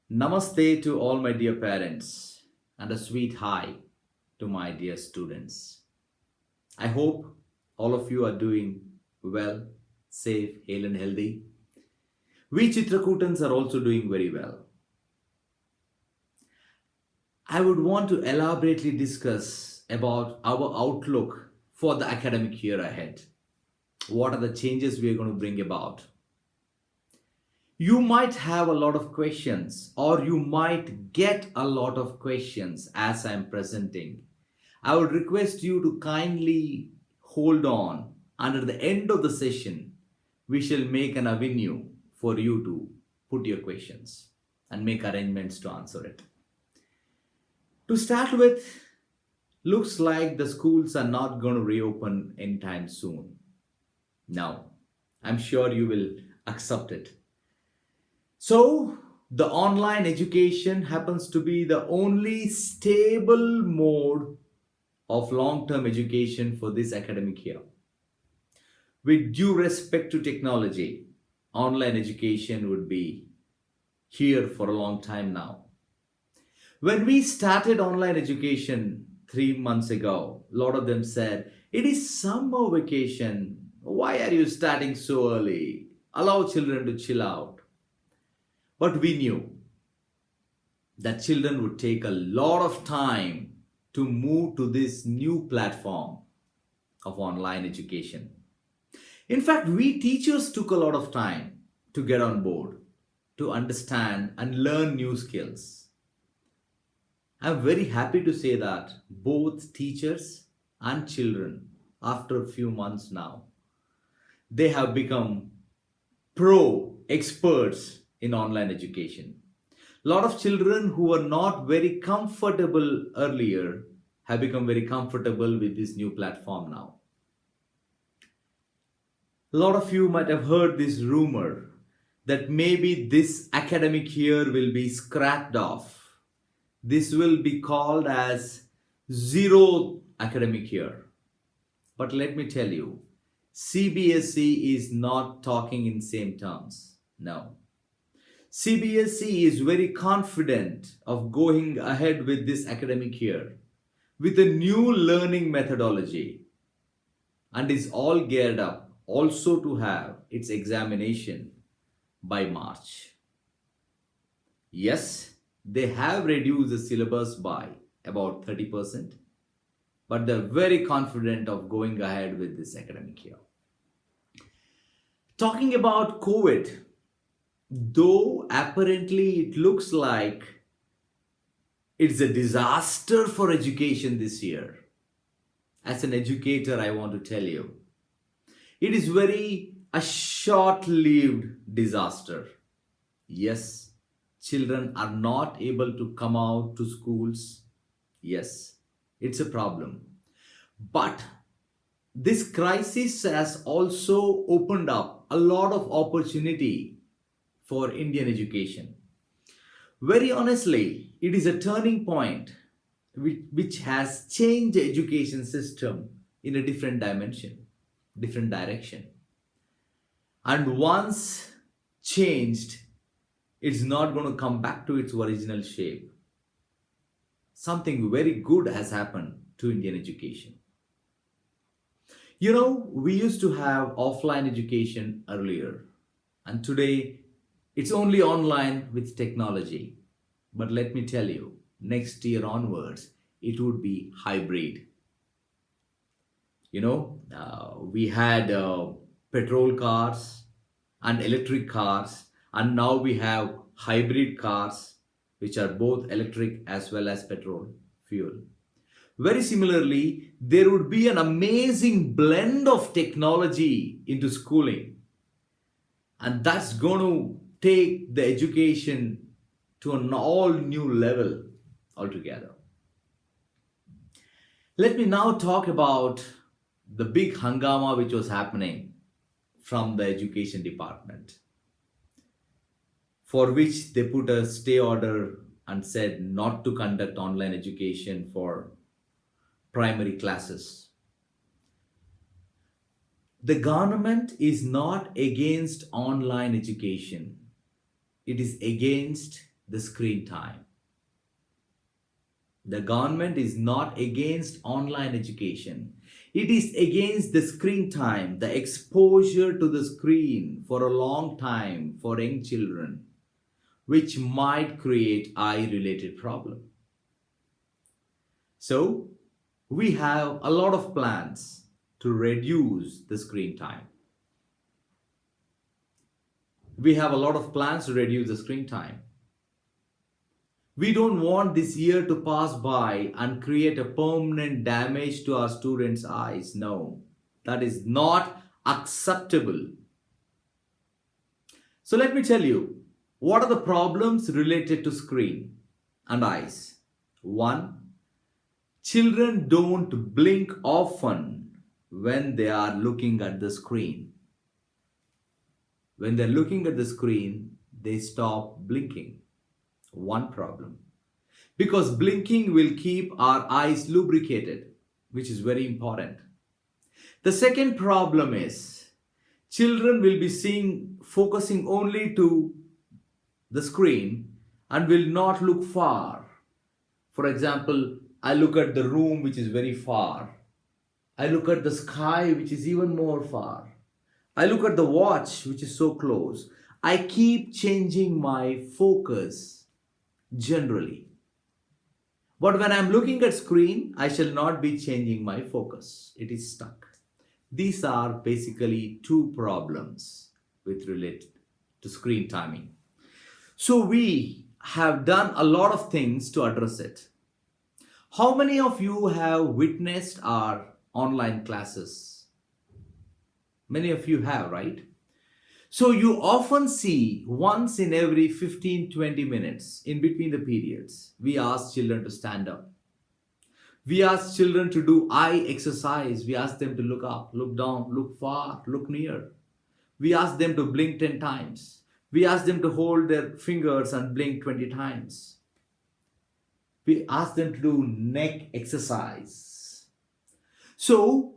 Namaste to all my dear parents and a sweet hi to my dear students. I hope all of you are doing well, safe, hale and healthy. We Chitrakootans are also doing very well. I would want to elaborately discuss about our outlook for the academic year ahead. What are the changes we are going to bring about? You might have a lot of questions, or you might get a lot of questions as I'm presenting. I would request you to kindly hold on. Under the end of the session, we shall make an avenue for you to put your questions and make arrangements to answer it. To start with, looks like the schools are not going to reopen anytime soon. Now, I'm sure you will accept it. So, the online education happens to be the only stable mode of long term education for this academic year. With due respect to technology, online education would be here for a long time now. When we started online education 3 months ago, a lot of them said, "It is summer vacation. Why are you starting so early? Allow children to chill out." But we knew that children would take a lot of time to move to this new platform of online education. In fact, we teachers took a lot of time to get on board, to understand and learn new skills. I'm very happy to say that both teachers and children, after a few months now, they have become pro experts in online education. A lot of children who were not very comfortable earlier have become very comfortable with this new platform now. A lot of you might have heard this rumor that maybe this academic year will be scrapped off. This will be called as zero academic year. But let me tell you, CBSE is not talking in same terms. No. CBSE is very confident of going ahead with this academic year with a new learning methodology and is all geared up also to have its examination by March. Yes, they have reduced the syllabus by about 30%, but they're very confident of going ahead with this academic year. Talking about COVID, though apparently it looks like it's a disaster for education this year, as an educator, I want to tell you, it is very a short-lived disaster. Yes, children are not able to come out to schools. Yes, it's a problem. But this crisis has also opened up a lot of opportunity for Indian education. Very honestly, it is a turning point which has changed the education system in a different dimension, different direction. And once changed, it's not going to come back to its original shape. Something very good has happened to Indian education. You know, we used to have offline education earlier, and today it's only online with technology. But let me tell you, next year onwards, it would be hybrid. We had petrol cars and electric cars, and now we have hybrid cars, which are both electric as well as petrol fuel. Very similarly, there would be an amazing blend of technology into schooling, and that's going to take the education to an all new level altogether. Let me now talk about the big hangama which was happening from the education department, for which they put a stay order and said not to conduct online education for primary classes. The government is not against online education. It is against the screen time. The government is not against online education. It is against the screen time, the exposure to the screen for a long time for young children, which might create eye-related problem. So, we have a lot of plans to reduce the screen time. We have a lot of plans to reduce the screen time. We don't want this year to pass by and create a permanent damage to our students' eyes. No, that is not acceptable. So let me tell you, what are the problems related to screen and eyes? One, children don't blink often when they are looking at the screen. When they're looking at the screen, they stop blinking. One problem. Because blinking will keep our eyes lubricated, which is very important. The second problem is children will be focusing only to the screen and will not look far. For example, I look at the room which is very far. I look at the sky which is even more far. I look at the watch which is so close. I keep changing my focus generally. But when I'm looking at screen, I shall not be changing my focus. It is stuck. These are basically two problems with related to screen timing. So we have done a lot of things to address it. How many of you have witnessed our online classes? Many of you have, right? So you often see once in every 15-20 minutes in between the periods, we ask children to stand up. We ask children to do eye exercise. We ask them to look up, look down, look far, look near. We ask them to blink 10 times. We ask them to hold their fingers and blink 20 times. We ask them to do neck exercise. So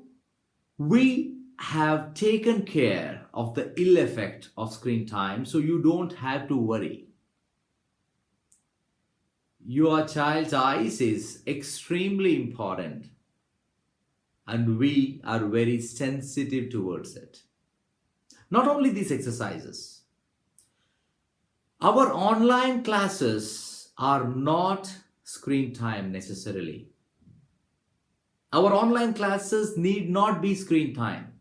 we have taken care of the ill effect of screen time, so you don't have to worry. Your child's eyes is extremely important and we are very sensitive towards it. Not only these exercises, our online classes are not screen time necessarily. Our online classes need not be screen time.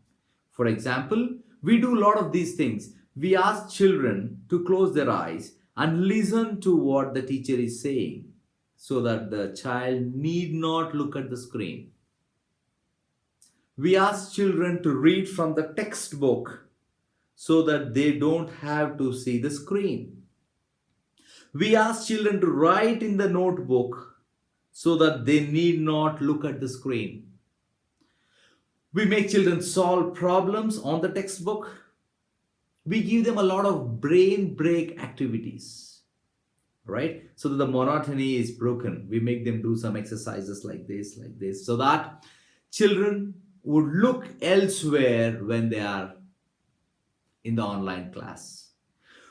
For example, we do a lot of these things. We ask children to close their eyes and listen to what the teacher is saying so that the child need not look at the screen. We ask children to read from the textbook so that they don't have to see the screen. We ask children to write in the notebook so that they need not look at the screen. We make children solve problems on the textbook. We give them a lot of brain break activities, right? So that the monotony is broken. We make them do some exercises like this, so that children would look elsewhere when they are in the online class.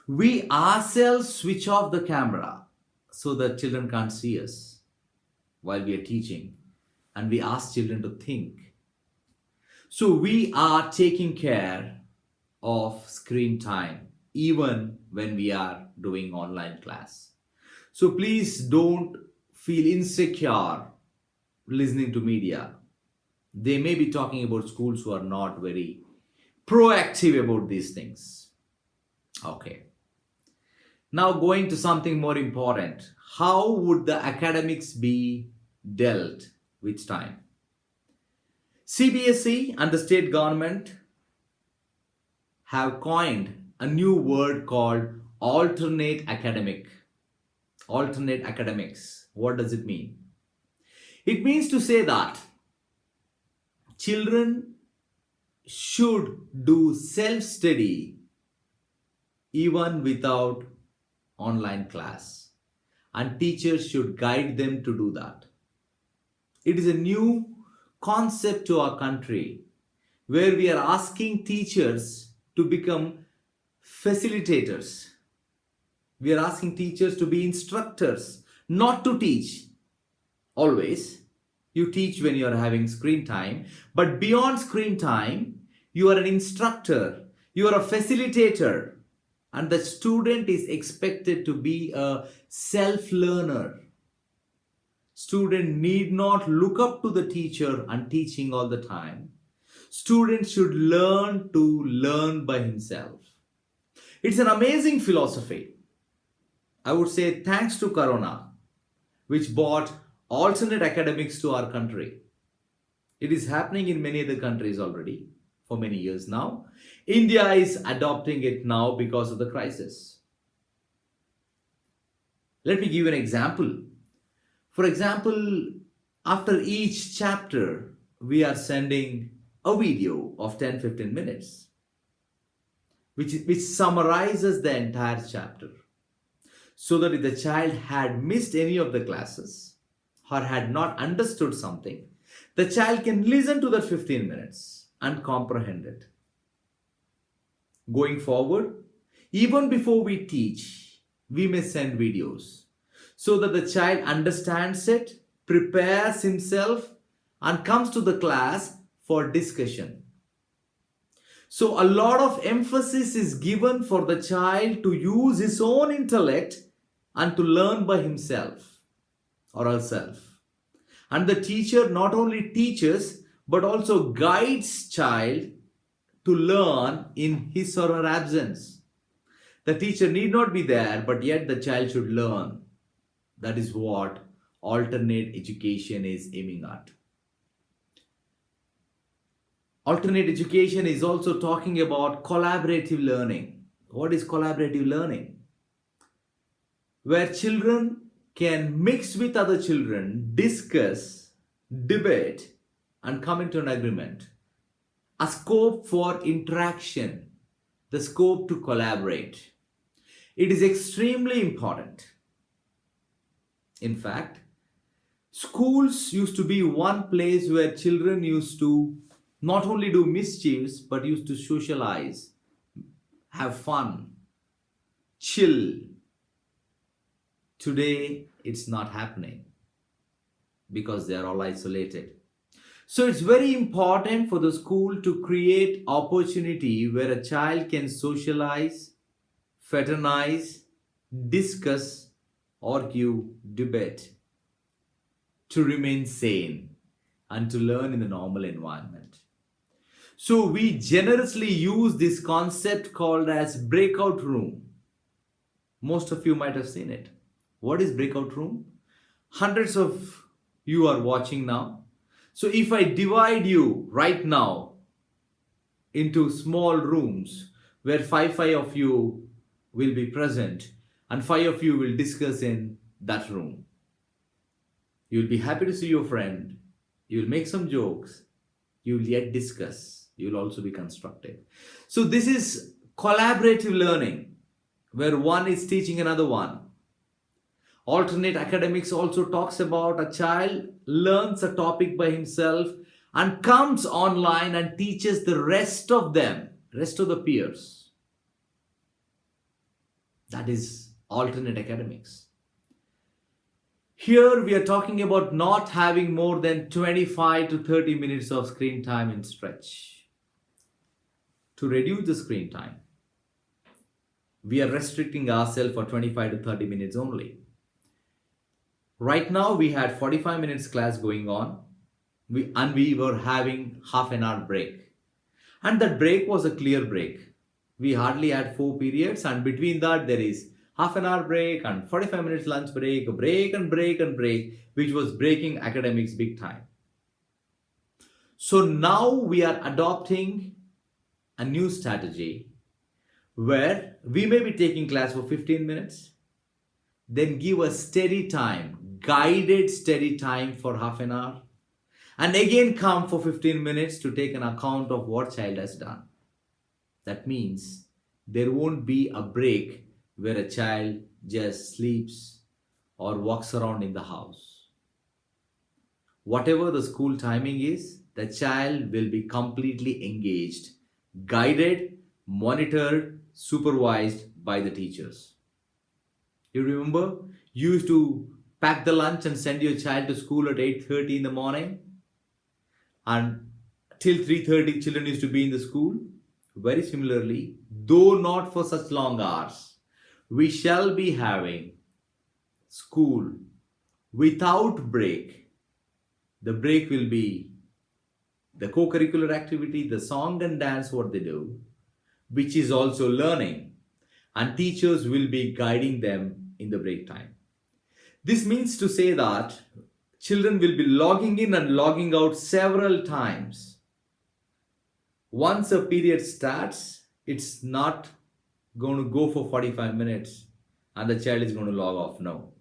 We ourselves switch off the camera so that children can't see us while we are teaching. And we ask children to think. So we are taking care of screen time even when we are doing online class. So please don't feel insecure listening to media. They may be talking about schools who are not very proactive about these things. Okay. Now going to something more important. How would the academics be dealt with time? CBSE and the state government have coined a new word called alternate academics. What does it mean? It means to say that children should do self-study even without online class, and teachers should guide them to do that. It is a new concept to our country where we are asking teachers to become facilitators. We are asking teachers to be instructors, not to teach. Always, you teach when you are having screen time, but beyond screen time, you are an instructor, you are a facilitator, and the student is expected to be a self learner. Student need not look up to the teacher and teaching all the time. Student should learn to learn by himself. It's an amazing philosophy. I would say thanks to Corona, which brought alternate academics to our country. It is happening in many other countries already for many years now. India is adopting it now because of the crisis. Let me give you an example. For example, after each chapter, we are sending a video of 10-15 minutes, which summarizes the entire chapter. So that if the child had missed any of the classes or had not understood something, the child can listen to that 15 minutes and comprehend it. Going forward, even before we teach, we may send videos so that the child understands it, prepares himself, and comes to the class for discussion. So a lot of emphasis is given for the child to use his own intellect and to learn by himself or herself. And the teacher not only teaches but also guides child to learn in his or her absence. The teacher need not be there, but yet the child should learn. That is what alternate education is aiming at. Alternate education is also talking about collaborative learning. What is collaborative learning? Where children can mix with other children, discuss, debate, and come into an agreement. A scope for interaction, the scope to collaborate. It is extremely important. In fact, schools used to be one place where children used to not only do mischiefs, but used to socialize, have fun, chill. Today, it's not happening because they are all isolated. So it's very important for the school to create opportunity where a child can socialize, fraternize, discuss, argue, debate, to remain sane and to learn in the normal environment. So we generously use this concept called as breakout room. Most of you might have seen it. What is breakout room? Hundreds of you are watching now. So if I divide you right now into small rooms where five of you will be present and 5 of you will discuss in that room. You'll be happy to see your friend. You'll make some jokes. You'll yet discuss. You'll also be constructive. So this is collaborative learning where one is teaching another one. Alternate academics also talks about a child learns a topic by himself and comes online and teaches the rest of them, rest of the peers. That is alternate academics. Here we are talking about not having more than 25 to 30 minutes of screen time in stretch. To reduce the screen time, we are restricting ourselves for 25 to 30 minutes only. Right now we had 45 minutes class going on and we were having half an hour break. And that break was a clear break. We hardly had 4 periods and between that there is half an hour break and 45 minutes lunch break, a break and break and break, which was breaking academics big time. So now we are adopting a new strategy where we may be taking class for 15 minutes, then give a steady time, guided steady time for half an hour, and again come for 15 minutes to take an account of what child has done. That means there won't be a break where a child just sleeps or walks around in the house. Whatever the school timing is, the child will be completely engaged, guided, monitored, supervised by the teachers. You remember? You used to pack the lunch and send your child to school at 8:30 in the morning, and till 3:30 children used to be in the school. Very similarly, though not for such long hours, we shall be having school without break. The break will be the co-curricular activity, the song and dance, what they do, which is also learning, and teachers will be guiding them in the break time. This means to say that children will be logging in and logging out several times. Once a period starts, it's not going to go for 45 minutes and the child is going to log off. No.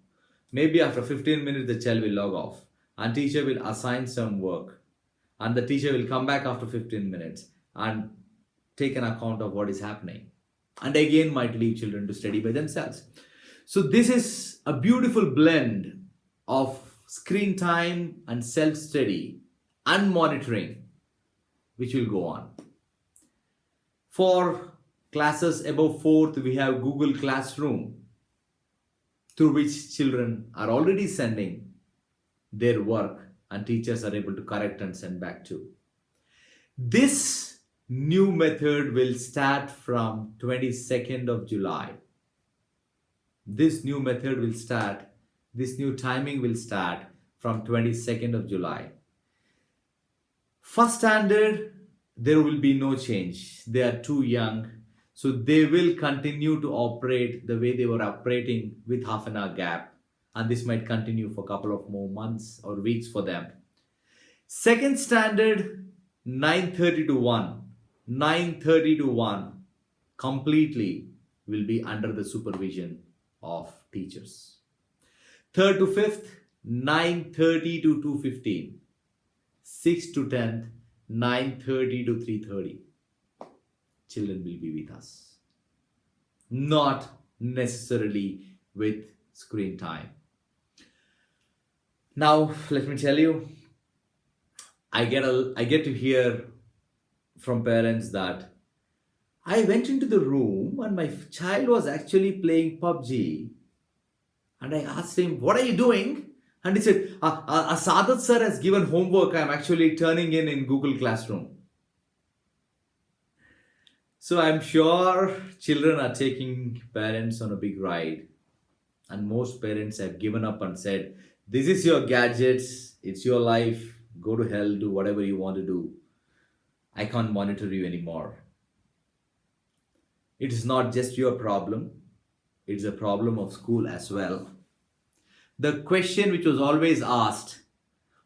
Maybe after 15 minutes, the child will log off and teacher will assign some work, and the teacher will come back after 15 minutes and take an account of what is happening, and again might leave children to study by themselves. So this is a beautiful blend of screen time and self-study and monitoring, which will go on. For classes above 4th, we have Google Classroom, through which children are already sending their work and teachers are able to correct and send back to. This new method will start from 22nd of July. This new method will start, this new timing will start from 22nd of July. First standard, there will be no change. They are too young, so they will continue to operate the way they were operating with half an hour gap. And this might continue for a couple of more months or weeks for them. Second standard, 9:30 to 1. 9:30 to 1 completely will be under the supervision of teachers. Third to fifth, 9:30 to 2:15. 6th to 10th, 9:30 to 3:30. Children will be with us. Not necessarily with screen time. Now, let me tell you, I get to hear from parents that I went into the room and my child was actually playing PUBG, and I asked him, "What are you doing?" And he said, Sadat sir has given homework. I'm actually turning in Google Classroom." So I'm sure children are taking parents on a big ride. And most parents have given up and said, "This is your gadgets. It's your life. Go to hell. Do whatever you want to do. I can't monitor you anymore." It is not just your problem. It's a problem of school as well. The question which was always asked,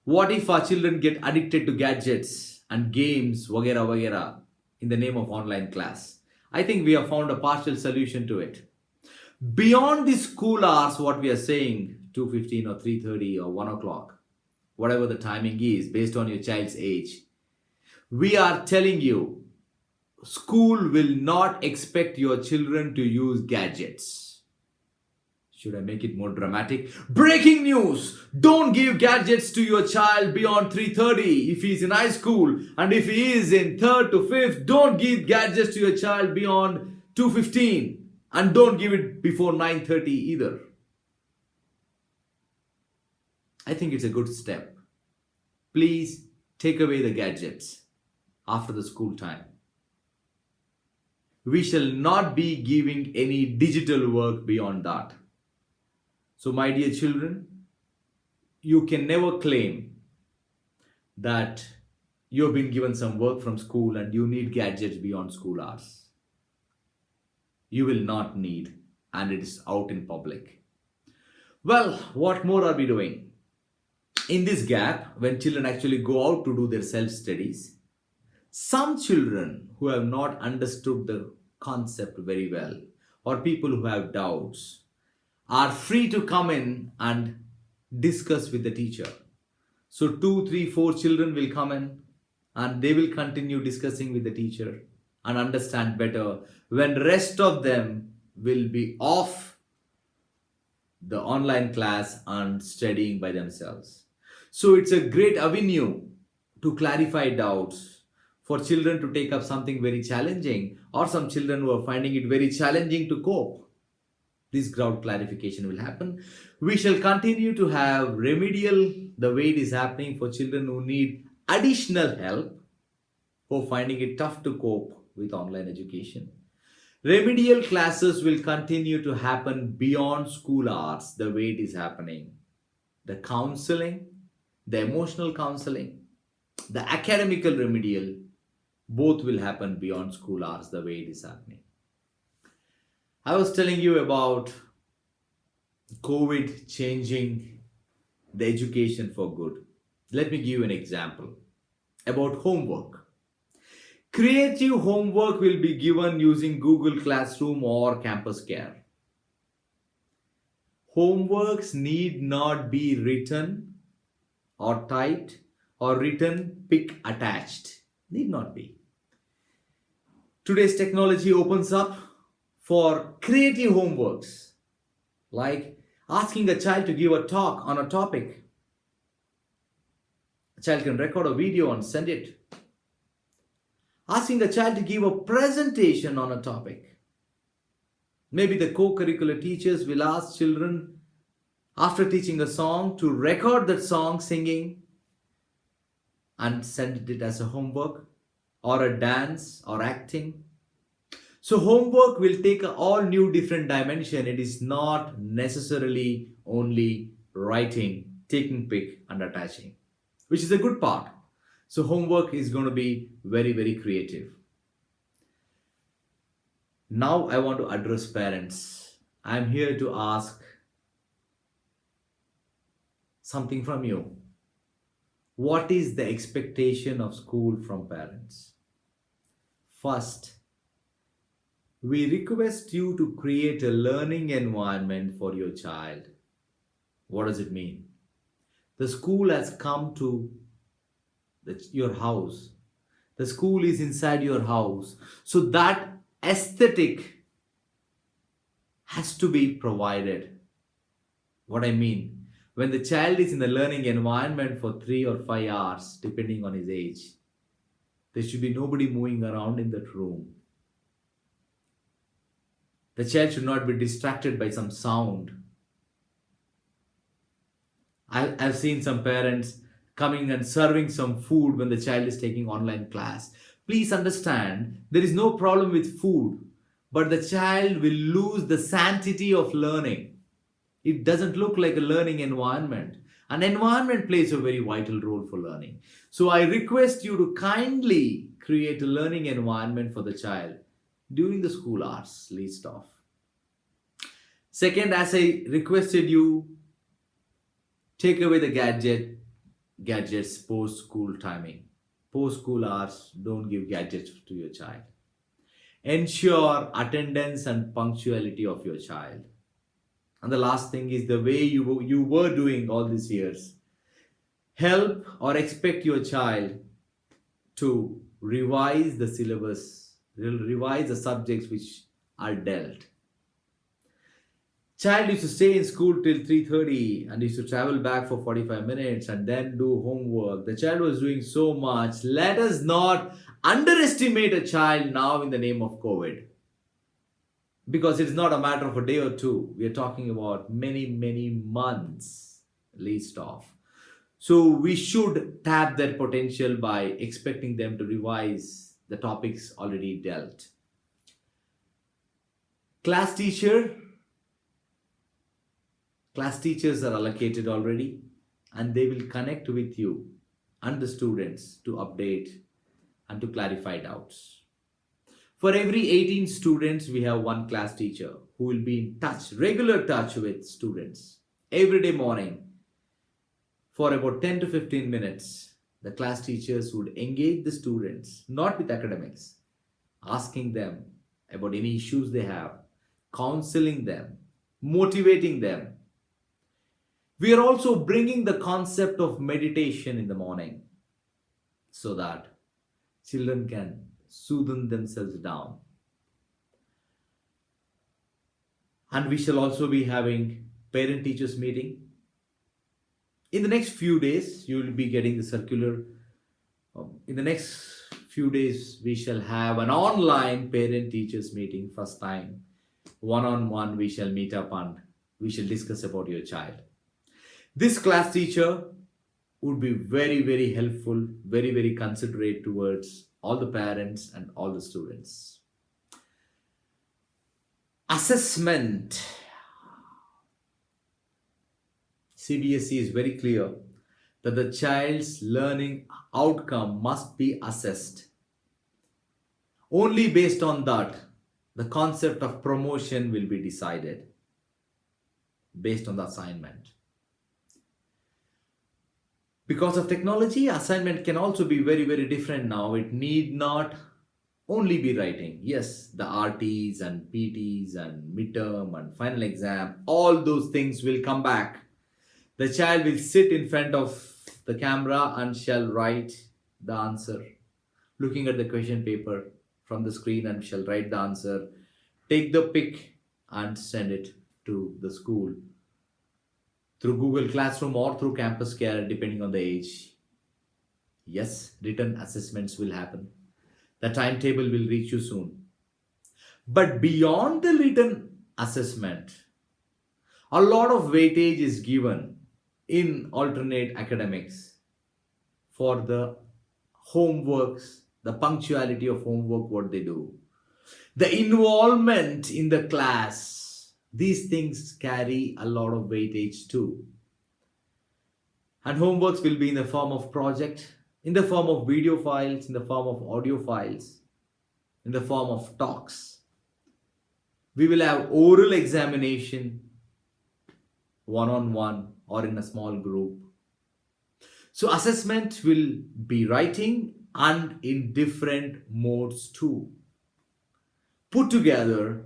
what if our children get addicted to gadgets and games, vagera vagera, in the name of online class? I think we have found a partial solution to it. Beyond the school hours, what we are saying, 2:15 or 3:30 or 1 o'clock, whatever the timing is based on your child's age, we are telling you, school will not expect your children to use gadgets. Should I make it more dramatic? Breaking news! Don't give gadgets to your child beyond 3:30 if he's in high school, and if he is in 3rd to 5th, don't give gadgets to your child beyond 2:15. And don't give it before 9:30 either. I think it's a good step. Please take away the gadgets after the school time. We shall not be giving any digital work beyond that. So my dear children, you can never claim that you've been given some work from school and you need gadgets beyond school hours. You will not need, and it is out in public. Well, what more are we doing? In this gap, when children actually go out to do their self-studies, some children who have not understood the concept very well, or people who have doubts, are free to come in and discuss with the teacher. So 2, 3, 4 children will come in and they will continue discussing with the teacher and understand better, when rest of them will be off the online class and studying by themselves. So it's a great avenue to clarify doubts, for children to take up something very challenging, or some children who are finding it very challenging to cope. This ground clarification will happen. We shall continue to have remedial the way it is happening for children who need additional help, who are finding it tough to cope with online education. Remedial classes will continue to happen beyond school hours the way it is happening. The counseling, the emotional counseling, the academical remedial, both will happen beyond school hours the way it is happening. I was telling you about COVID changing the education for good. Let me give you an example about homework. Creative homework will be given using Google Classroom or Campus Care. Homeworks need not be written or typed or written pick attached. Need not be. Today's technology opens up for creative homeworks, like asking a child to give a talk on a topic. A child can record a video and send it. Asking a child to give a presentation on a topic. Maybe the co-curricular teachers will ask children, after teaching a song, to record that song singing and send it as a homework, or a dance or acting. So homework will take a all new different dimension. It is not necessarily only writing, taking pick and attaching, which is a good part. So homework is going to be very, very creative. Now I want to address parents. I'm here to ask something from you. What is the expectation of school from parents? First, we request you to create a learning environment for your child. What does it mean? The school has come to your house. The school is inside your house. So that aesthetic has to be provided. What I mean, when the child is in the learning environment for 3 or 5 hours, depending on his age, there should be nobody moving around in that room. The child should not be distracted by some sound. I've seen some parents coming and serving some food when the child is taking online class. Please understand, there is no problem with food, but the child will lose the sanctity of learning. It doesn't look like a learning environment. An environment plays a very vital role for learning. So I request you to kindly create a learning environment for the child during the school hours, least off. Second, as I requested you, take away the gadgets post-school timing. Post-school hours, don't give gadgets to your child. Ensure attendance and punctuality of your child. And the last thing is the way you were doing all these years. Help or expect your child to revise the syllabus, revise the subjects which are dealt. Child used to stay in school till 3:30 and used to travel back for 45 minutes and then do homework. The child was doing so much. Let us not underestimate a child now in the name of COVID. Because it's not a matter of a day or two. We are talking about many, many months least off. So we should tap that potential by expecting them to revise the topics already dealt. Class teachers are allocated already and they will connect with you and the students to update and to clarify doubts. For every 18 students, we have one class teacher who will be in touch, regular touch with students every day morning. For about 10 to 15 minutes, the class teachers would engage the students, not with academics, asking them about any issues they have, counseling them, motivating them. We are also bringing the concept of meditation in the morning so that children can soothe themselves down. And we shall also be having parent-teachers meeting. In the next few days, you will be getting the circular. In the next few days, we shall have an online parent-teachers meeting, first time, one-on-one we shall meet up and we shall discuss about your child. This class teacher would be very, very helpful, very, very considerate towards all the parents and all the students. Assessment. CBSE is very clear that the child's learning outcome must be assessed. Only based on that, the concept of promotion will be decided based on the assignment. Because of technology, assignment can also be very, very different now. It need not only be writing. Yes, the RTs and PTs and midterm and final exam, all those things will come back. The child will sit in front of the camera and shall write the answer, looking at the question paper from the screen, and shall write the answer, take the pic and send it to the school through Google Classroom or through Campus Care, depending on the age. Yes, written assessments will happen. The timetable will reach you soon. But beyond the written assessment, a lot of weightage is given in alternate academics for the homeworks, the punctuality of homework, what they do, the involvement in the class. These things carry a lot of weightage too. And homeworks will be in the form of project, in the form of video files, in the form of audio files, in the form of talks. We will have oral examination, one-on-one or in a small group. So assessment will be writing and in different modes too. Put together,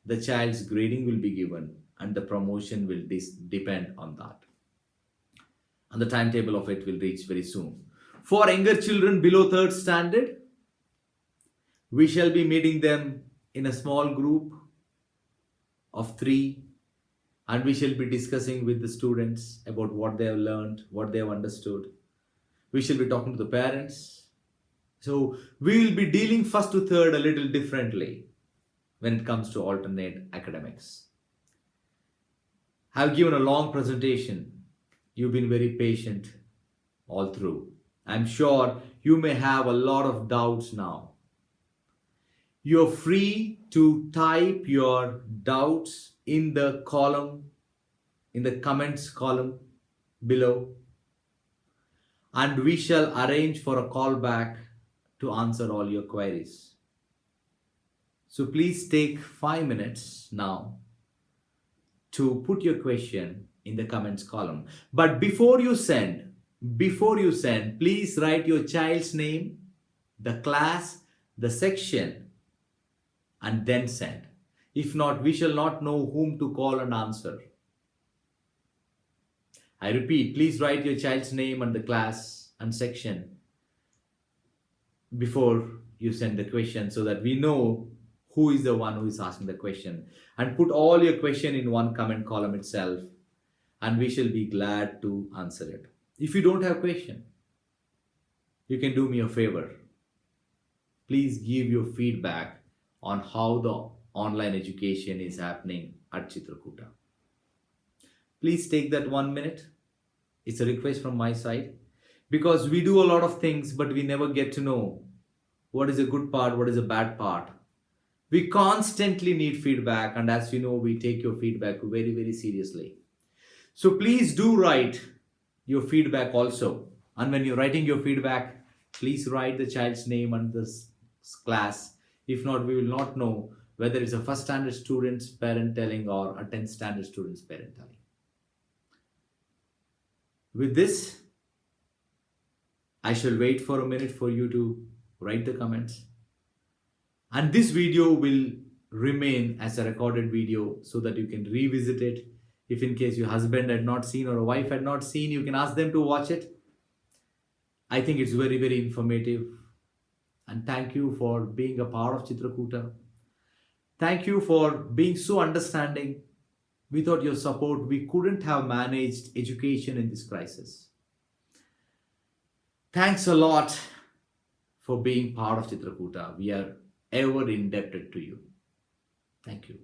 the child's grading will be given and the promotion will depend on that. And the timetable of it will reach very soon. For younger children below 3rd standard, we shall be meeting them in a small group of 3, and we shall be discussing with the students about what they have learned, what they have understood. We shall be talking to the parents. So we will be dealing 1st to 3rd a little differently when it comes to alternate academics. I have given a long presentation. You've been very patient all through. I'm sure you may have a lot of doubts now. You're free to type your doubts in the column, in the comments column below, and we shall arrange for a call back to answer all your queries. So please take 5 minutes now to put your question in the comments column. But before you send, please write your child's name, the class, the section, and then send. If not, we shall not know whom to call and answer. I repeat, please write your child's name and the class and section before you send the question, so that we know who is the one who is asking the question. And put all your question in one comment column itself, and we shall be glad to answer it. If you don't have question, you can do me a favor. Please give your feedback on how the online education is happening at Chitrakoota. Please take that 1 minute. It's a request from my side, because we do a lot of things, but we never get to know what is a good part, what is a bad part. We constantly need feedback, and as you know, we take your feedback very, very seriously. So please do write your feedback also. And when you're writing your feedback, please write the child's name and this class. If not, we will not know whether it's a 1st standard student's parent telling or a 10th standard student's parent telling. With this, I shall wait for a minute for you to write the comments. And this video will remain as a recorded video so that you can revisit it. If in case your husband had not seen or a wife had not seen, you can ask them to watch it. I think it's very, very informative. And thank you for being a part of Chitrakoota. Thank you for being so understanding. Without your support, we couldn't have managed education in this crisis. Thanks a lot for being part of Chitrakoota. We are ever indebted to you. Thank you.